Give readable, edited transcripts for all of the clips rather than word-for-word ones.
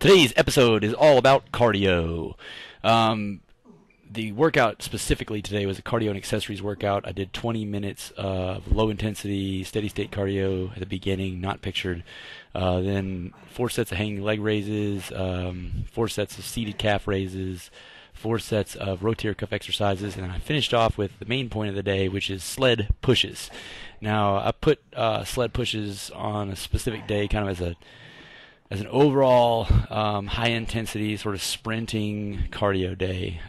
Today's episode is all about cardio. The workout specifically today was a cardio and accessories workout. I did 20 minutes of low intensity, steady state cardio at the beginning, not pictured. Then 4 sets of hanging leg raises, 4 sets of seated calf raises, 4 sets of rotator cuff exercises, and I finished off with the main point of the day, which is sled pushes. Now, I put sled pushes on a specific day kind of as an overall high-intensity sort of sprinting cardio day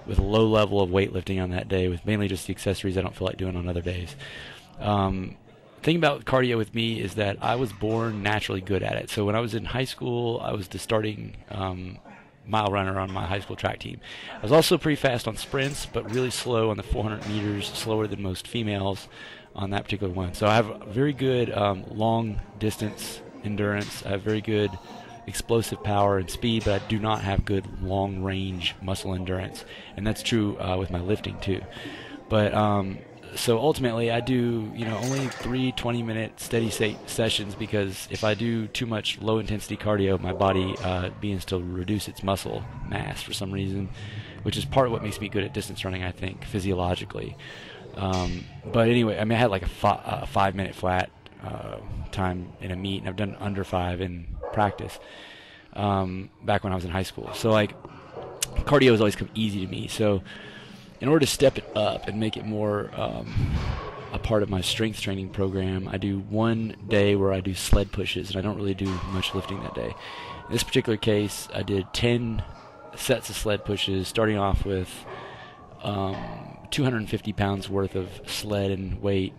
with a low level of weightlifting on that day, with mainly just the accessories I don't feel like doing on other days. The thing about cardio with me is that I was born naturally good at it. So when I was in high school, I was the starting mile runner on my high school track team. I was also pretty fast on sprints, but really slow on the 400 meters, slower than most females on that particular one. So I have very good long distance endurance. I have very good explosive power and speed, but I do not have good long range muscle endurance, and that's true with my lifting too. But so ultimately I do only 3 20-minute steady state sessions, because if I do too much low intensity cardio, my body begins to reduce its muscle mass for some reason, which is part of what makes me good at distance running, I think, physiologically. But anyway, I mean, I had like a 5-minute flat time in a meet, and I've done under 5 in practice back when I was in high school. So like, cardio has always come easy to me. So in order to step it up and make it more a part of my strength training program, I do one day where I do sled pushes, and I don't really do much lifting that day. In this particular case, I did 10 sets of sled pushes, starting off with 250 pounds worth of sled and weight,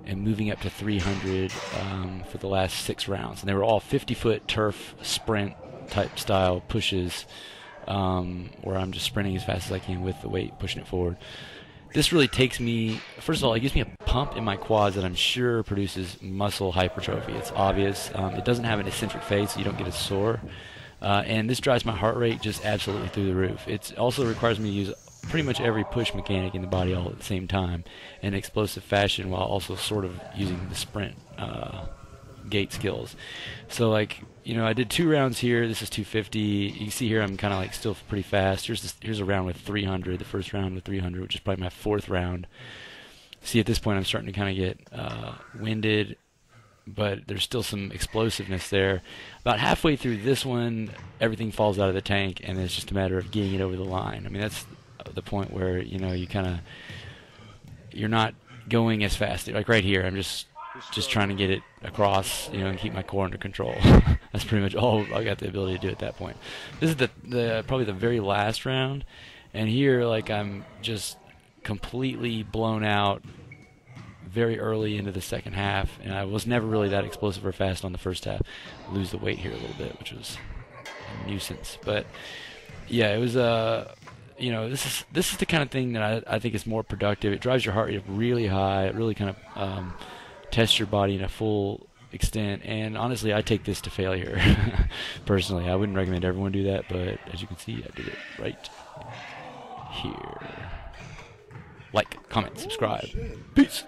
and moving up to 300 for the last 6 rounds. And they were all 50-foot turf sprint type style pushes, where I'm just sprinting as fast as I can with the weight, pushing it forward. This really takes me, first of all, it gives me a pump in my quads that I'm sure produces muscle hypertrophy. It's obvious. It doesn't have an eccentric phase, so you don't get as sore. And this drives my heart rate just absolutely through the roof. It also requires me to use pretty much every push mechanic in the body all at the same time in explosive fashion, while also sort of using the sprint gait skills. So like, I did 2 rounds here. This is 250. You can see here I'm kind of like still pretty fast. Here's a round with 300, the first round with 300, which is probably my 4th round. See, at this point I'm starting to kind of get winded, but there's still some explosiveness there. About halfway through this one, everything falls out of the tank, and it's just a matter of getting it over the line. I mean, that's the point where you're not going as fast. Like right here, I'm just trying to get it across, and keep my core under control. That's pretty much all I got the ability to do at that point. This is the probably the very last round, and here like I'm just completely blown out very early into the second half, and I was never really that explosive or fast on the first half. I lose the weight here a little bit, which was a nuisance. But yeah, it was this is the kind of thing that I think is more productive. It drives your heart rate up really high. It really kind of tests your body in a full extent. And honestly, I take this to failure. Personally, I wouldn't recommend everyone do that, but as you can see, I did it right here. Like, comment, subscribe. Peace.